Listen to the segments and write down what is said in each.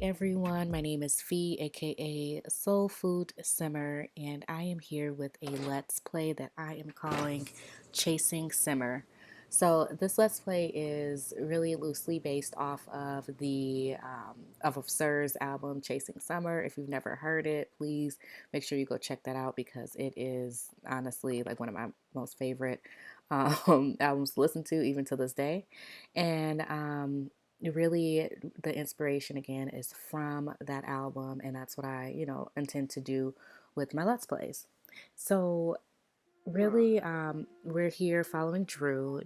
everyone, my name is Fee, aka Soul Food Simmer, and I am here with a Let's Play that I am calling Chasing Simmer. So this Let's Play is really loosely based off of the of Sir's album Chasing Summer. If you've never heard it, please make sure you go check that out because it is honestly like one of my most favorite albums to listen to even to this day. And really the inspiration again is from that album, and that's what I intend to do with my Let's Plays. So really, we're here following Drew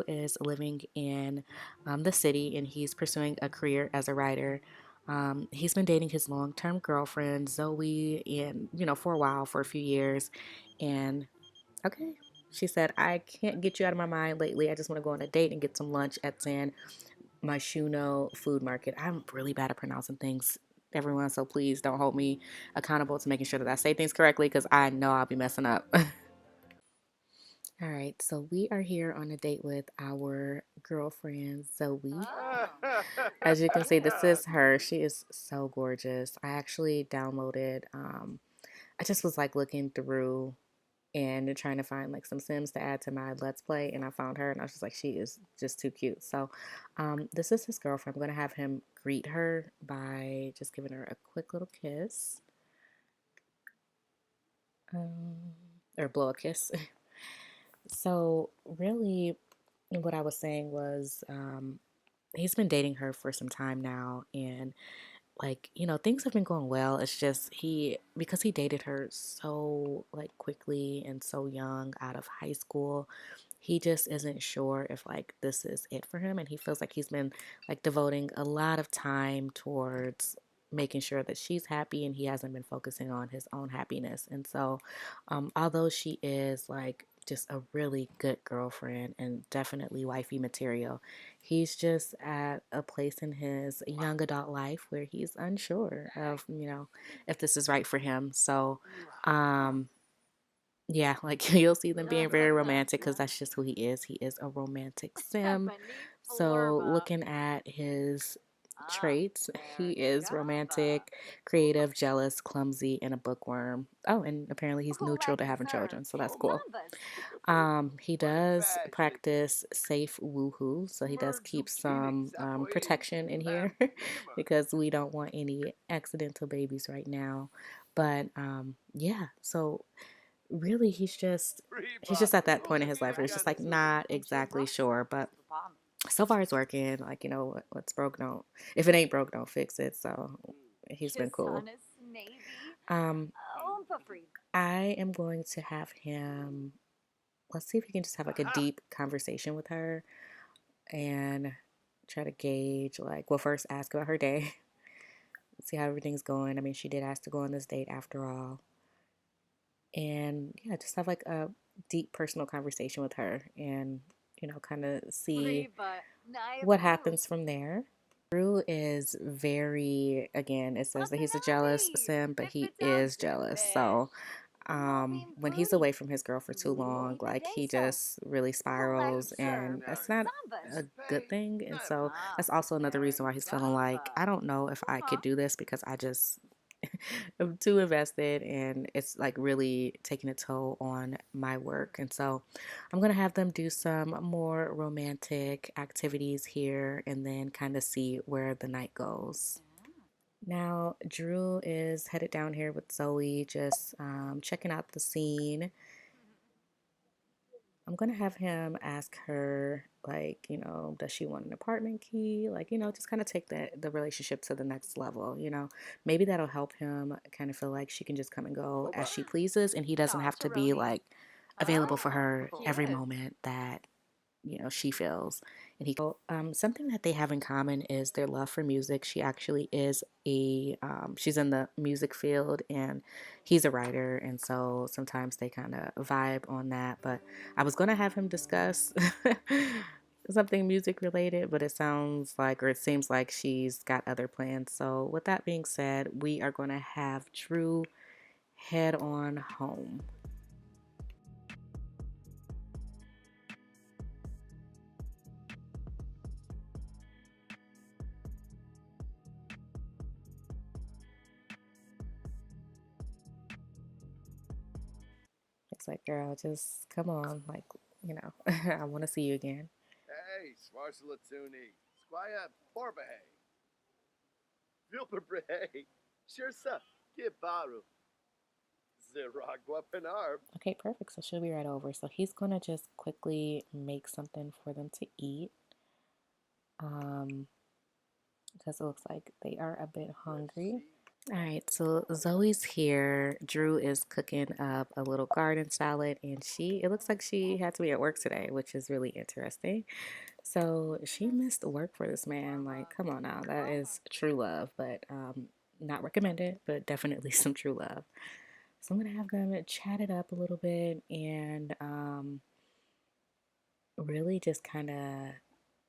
is living in the city, and he's pursuing a career as a writer. He's been dating his long-term girlfriend Zoey, and for a while, for a few years. And okay, she said, I can't get you out of my mind lately. I just want to go on a date and get some lunch at San Myshuno food market. I'm really bad at pronouncing things, everyone, so please don't hold me accountable to making sure that I say things correctly because I know I'll be messing up. All right, so we are here on a date with our girlfriend Zoe. As you can see, this is her. She is so gorgeous. I actually downloaded, I just was like looking through and trying to find like some Sims to add to my Let's Play, and I found her, and I was just like, she is just too cute. So this is his girlfriend. I'm going to have him greet her by just giving her a quick little kiss, um, or blow a kiss. So really what I was saying was he's been dating her for some time now, and like things have been going well. It's just because he dated her so like quickly and so young out of high school, he just isn't sure if like this is it for him, and he feels like he's been like devoting a lot of time towards making sure that she's happy, and he hasn't been focusing on his own happiness. And so although she is like just a really good girlfriend and definitely wifey material, he's just at a place in his young adult life where he's unsure of if this is right for him. So yeah, like you'll see them being very romantic because that's just who he is. He is a romantic sim. So looking at his traits, he is romantic, creative, jealous, clumsy, and a bookworm. Oh, and apparently he's neutral to having children, so that's cool. He does practice safe woohoo, so he does keep some protection in here because we don't want any accidental babies right now. But yeah, so really he's just at that point in his life where he's just like not exactly sure, but so far it's working. Like what's broke don't, if it ain't broke don't fix it. So he's been cool. um I am going to have him, let's see if we can just have like a deep conversation with her and try to gauge, like, well, first ask about her day, see how everything's going. I mean, she did ask to go on this date after all. And yeah, just have like a deep personal conversation with her and, kind of see what happens from there. Drew is very, again, it says that he's a jealous sim, but he is jealous. So when he's away from his girl for too long, like he just really spirals, and that's not a good thing. And so that's also another reason why he's feeling like, I don't know if I could do this because I just I'm too invested, and it's like really taking a toll on my work. And so I'm gonna have them do some more romantic activities here and then kind of see where the night goes. Now, Drew is headed down here with Zoe, just checking out the scene. I'm gonna have him ask her, like, does she want an apartment key? Like, just kind of take the relationship to the next level. Maybe that'll help him kind of feel like she can just come and go as she pleases, and he doesn't have to be like available for her every moment that she feels. And something that they have in common is their love for music. She actually is she's in the music field, and he's a writer, and so sometimes they kind of vibe on that. But I was going to have him discuss something music related, but it sounds like, or it seems like she's got other plans. So with that being said, we are going to have Drew head on home. It's like, girl, just come on. Like, you know, I want to see you again. Hey, Svarsalatuni, Squire Porbahay, Vilperbrahay, Shirsa, Gibaru, Ziragua Penarb. Okay, perfect. So she'll be right over. So he's gonna just quickly make something for them to eat. Because it looks like they are a bit hungry. All right, so Zoe's here. Drew is cooking up a little garden salad, and it looks like she had to be at work today, which is really interesting. So she missed work for this man. Like, come on now, that is true love, but not recommended, but definitely some true love. So I'm gonna have them chat it up a little bit and really just kind of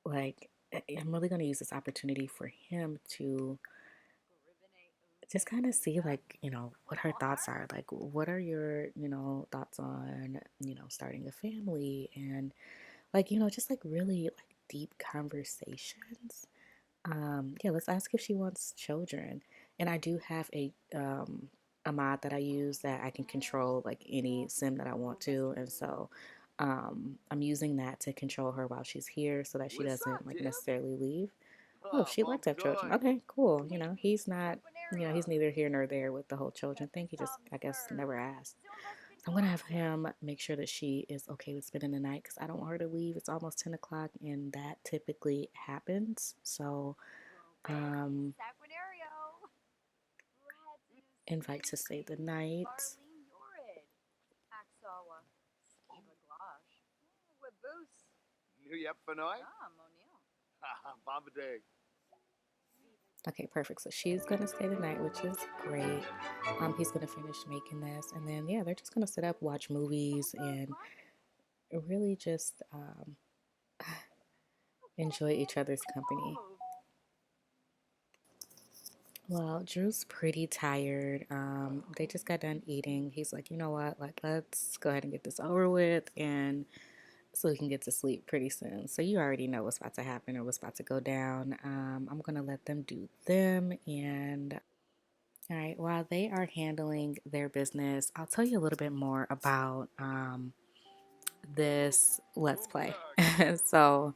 like, I'm really gonna use this opportunity for him to just kind of see like what her thoughts are, like what are your thoughts on starting a family, and like just like really like deep conversations. Yeah, let's ask if she wants children. And I do have a mod that I use that I can control like any sim that I want to, and so I'm using that to control her while she's here so that she doesn't like necessarily leave. Oh, she'd like to have children. Okay, cool. He's not, he's neither here nor there with the whole children thing. He just, I guess, never asked. So I'm gonna have him make sure that she is okay with spending the night because I don't want her to leave. It's almost 10 o'clock, and that typically happens. So, um, invite to stay the night. New Yep Fanoy? Bombadeg. Okay, perfect. So she's gonna stay the night, which is great. He's gonna finish making this, and then yeah, they're just gonna sit up, watch movies, and really just enjoy each other's company. Well, Drew's pretty tired. They just got done eating. He's like, you know what? Like, let's go ahead and get this over with, and so we can get to sleep pretty soon. So you already know what's about to happen or what's about to go down. I'm gonna let them do them, and all right, while they are handling their business, I'll tell you a little bit more about this Let's Play. So,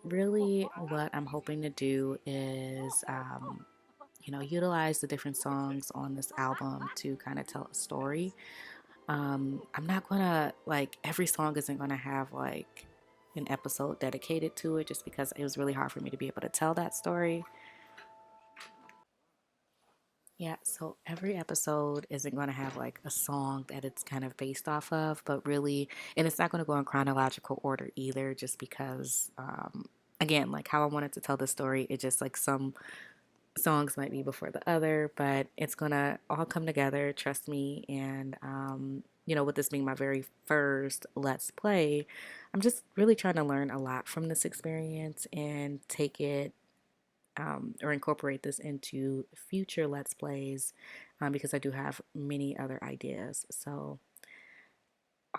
really, what I'm hoping to do is, utilize the different songs on this album to kind of tell a story. I'm not gonna, like, every song isn't gonna have, like, an episode dedicated to it just because it was really hard for me to be able to tell that story. Yeah, so every episode isn't going to have like a song that it's kind of based off of, but really, and it's not going to go in chronological order either, just because, again, like how I wanted to tell the story, it just like some songs might be before the other, but it's going to all come together, trust me. And, with this being my very first Let's Play, I'm just really trying to learn a lot from this experience and take it or incorporate this into future Let's Plays because I do have many other ideas. So,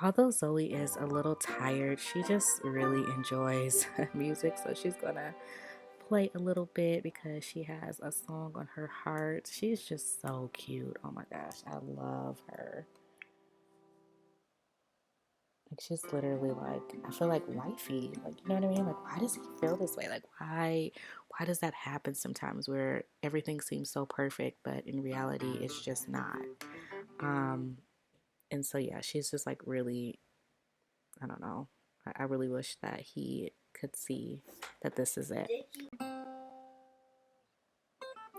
although Zoe is a little tired, she just really enjoys music. So, she's gonna play a little bit because she has a song on her heart. She's just so cute. Oh my gosh, I love her. Like she's literally like, I feel like wifey. Like, you know what I mean? Like, why does he feel this way? Like, why does that happen sometimes where everything seems so perfect, but in reality it's just not. Um and so yeah, she's just like really, I don't know. I really wish that he could see that this is it.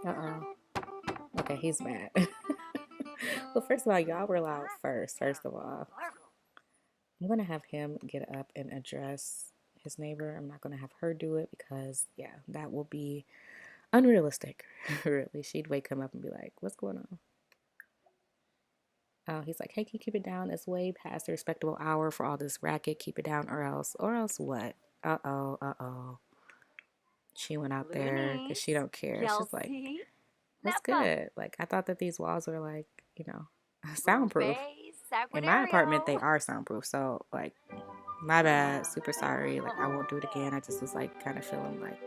Uh-oh. Okay, he's mad. Well, first of all, y'all were loud first of all. I'm going to have him get up and address his neighbor. I'm not going to have her do it because, yeah, that will be unrealistic, really. She'd wake him up and be like, what's going on? Oh, he's like, hey, can you keep it down? It's way past the respectable hour for all this racket. Keep it down or else what? Uh-oh. She went out there because she don't care. She's like, what's good? Like, I thought that these walls were like, soundproof. In my apartment, they are soundproof. So, like, my bad, super sorry, like I won't do it again. I just was like kind of feeling like,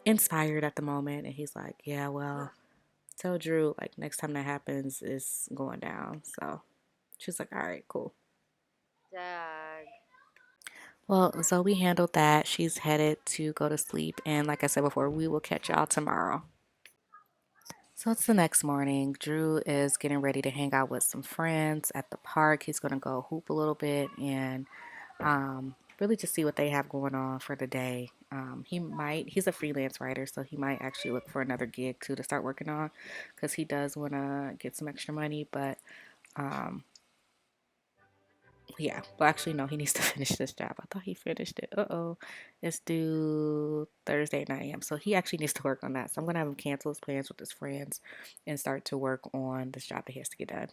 inspired at the moment. And he's like, yeah, well, tell Drew like next time that happens is going down. So She's like, all right, cool. Well, Zoe handled that. She's headed to go to sleep. And like I said before, we will catch y'all tomorrow. So it's the next morning. Drew is getting ready to hang out with some friends at the park. He's going to go hoop a little bit and really just see what they have going on for the day. He's a freelance writer, so he might actually look for another gig too to start working on because he does want to get some extra money. But um, yeah, well, actually, no, he needs to finish this job. I thought he finished it. Uh-oh. It's due Thursday at 9 a.m. So he actually needs to work on that. So I'm going to have him cancel his plans with his friends and start to work on this job that he has to get done.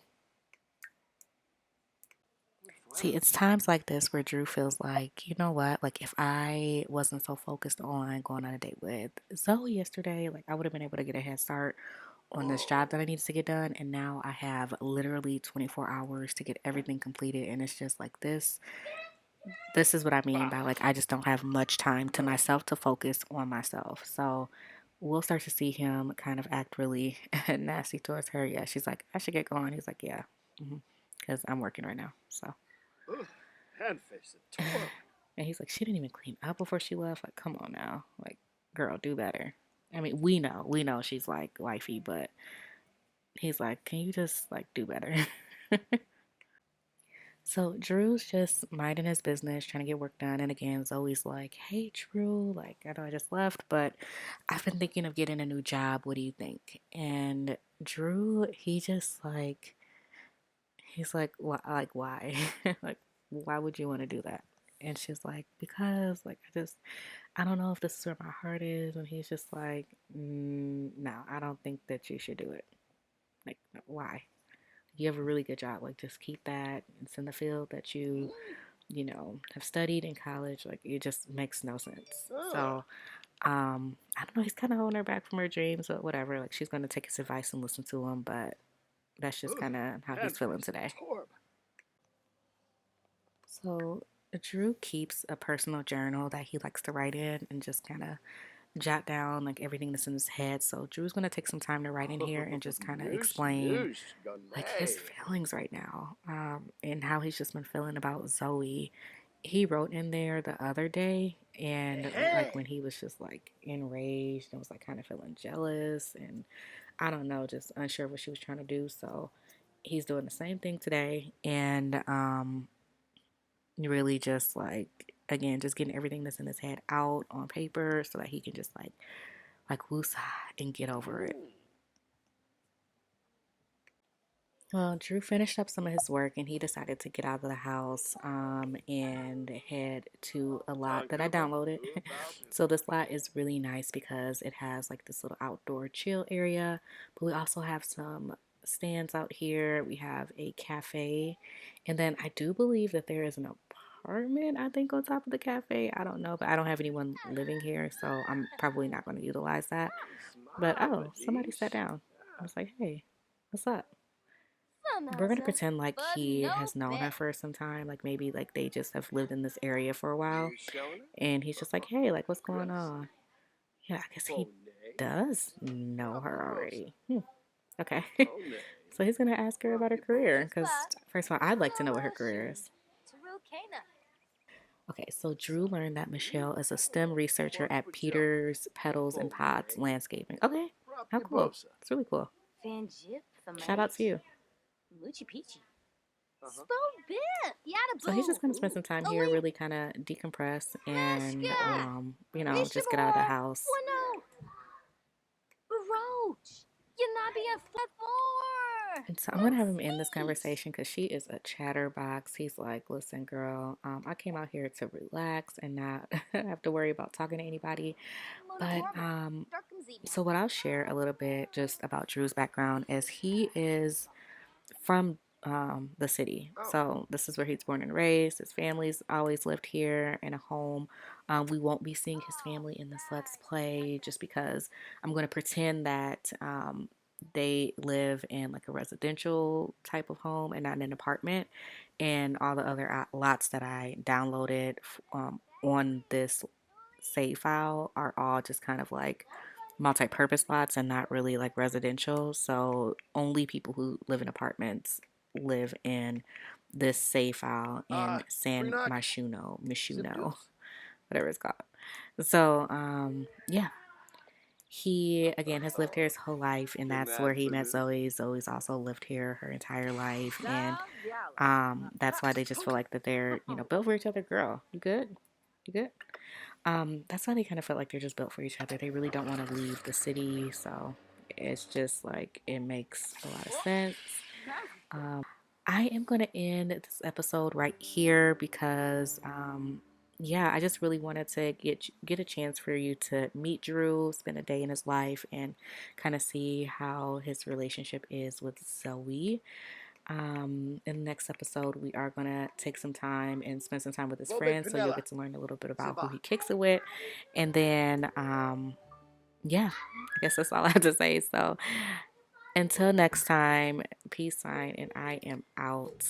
See, it's times like this where Drew feels like, you know what? Like, if I wasn't so focused on going on a date with Zoe yesterday, like, I would have been able to get a head start on this job that I needed to get done. And now I have literally 24 hours to get everything completed. And it's just like this is what I mean by like I just don't have much time to myself to focus on myself. So we'll start to see him kind of act really nasty towards her. Yeah, she's like, I should get going. He's like, yeah, because I'm working right now. So, Handface a torb. and he's like, she didn't even clean up before she left. Like, come on now, like, girl, do better. I mean, we know she's like wifey, but he's like, can you just like do better? So Drew's just minding his business, trying to get work done. And again, Zoe's like, hey, Drew, like, I know I just left, but I've been thinking of getting a new job. What do you think? And Drew, he's like, why? Like, why would you want to do that? And she's like, because, like, I don't know if this is where my heart is. And he's just like, no, I don't think that you should do it. Like, why? You have a really good job. Like, just keep that. It's in the field that you have studied in college. Like, it just makes no sense. So, I don't know. He's kind of holding her back from her dreams, but whatever. Like, she's going to take his advice and listen to him, but that's just kind of how he's feeling Handface today. a torb. So, Drew keeps a personal journal that he likes to write in and just kind of jot down like everything that's in his head. So, Drew's going to take some time to write in here and just kind of Noosh, explain noosh, like his gunay. feelings right now, and how he's just been feeling about Zoe. He wrote in there the other day, and like when Hey! he was just like enraged and was like kind of feeling jealous, and I don't know, just unsure what she was trying to do. So he's doing the same thing today, and really just like again, just getting everything that's in his head out on paper so that he can just like woosah and get over it. Ooh. Well, Drew finished up some of his work and he decided to get out of the house and head to a lot that I Tankaba, downloaded. about So, this lot is really nice because it has like this little outdoor chill area, but we also have some stands out here. We have a cafe, and then I do believe that there is an apartment, I think, on top of the cafe. I don't know, but I don't have anyone living here, so I'm probably not going to utilize that. But Smile, oh, somebody sat Manish. down. I was like, hey, what's up? We're gonna Samasa, pretend like but he no has known her bet. for some time, like maybe like they just have lived in this area for a while, You showing it? and he's just like, "Hey, like what's going Gross. on?" Yeah, I guess he Bone. does know her Rapaposa. already. Okay, Bone. so he's gonna ask her about her career, because Spot, first of all, I'd like to know what her career Hawashi, is. Tarukana. Okay, so Drew learned that Michelle is a STEM researcher at Wapacho. Peters Petals and Bone. Pods Landscaping. Okay, how cool! Rapaposa. It's really cool. Fanjip, Shout out to Thamage. you. Luchi Peachy. Uh-huh. Spo bit. Yada So he's just boo. gonna spend some time here, Ali. really kind of decompress and Heshka. just get out of the Ishabor. house. Wano. Baroach. Yanabi and Flat And so I'm gonna have him end this Let's conversation because she is a chatterbox. He's like, "Listen, girl, I came out here to relax and not have to worry about talking to anybody." Mona But Warmer. Darkum Zima. so what I'll share a little bit just about Drew's background is he is from the city. Oh. So this is where he's born and raised. His family's always lived here in a home. We won't be seeing his family in this Let's Play just because I'm going to pretend that they live in like a residential type of home and not in an apartment. And all the other lots that I downloaded on this save file are all just kind of like multi-purpose lots and not really like residential. So only people who live in apartments live in this save file in San Freenok, zip Myshuno, juice. whatever it's called. So, yeah, he again has lived here his whole life, and that's where he met Zoey. Zoey's also lived here her entire life, and that's why they just feel like that they're built for each other. Girl, you good? You good? That's why they kind of feel like they're just built for each other. They really don't want to leave the city, so it's just like it makes a lot of sense. I am going to end this episode right here because, yeah, I just really wanted to get a chance for you to meet Drew, spend a day in his life, and kind of see how his relationship is with Zoe. In the next episode, we are going to take some time and spend some time with his friends, so you'll get to learn a little bit about who he kicks it with. And then, yeah, I guess that's all I have to say. So until next time, peace sign, and I am out.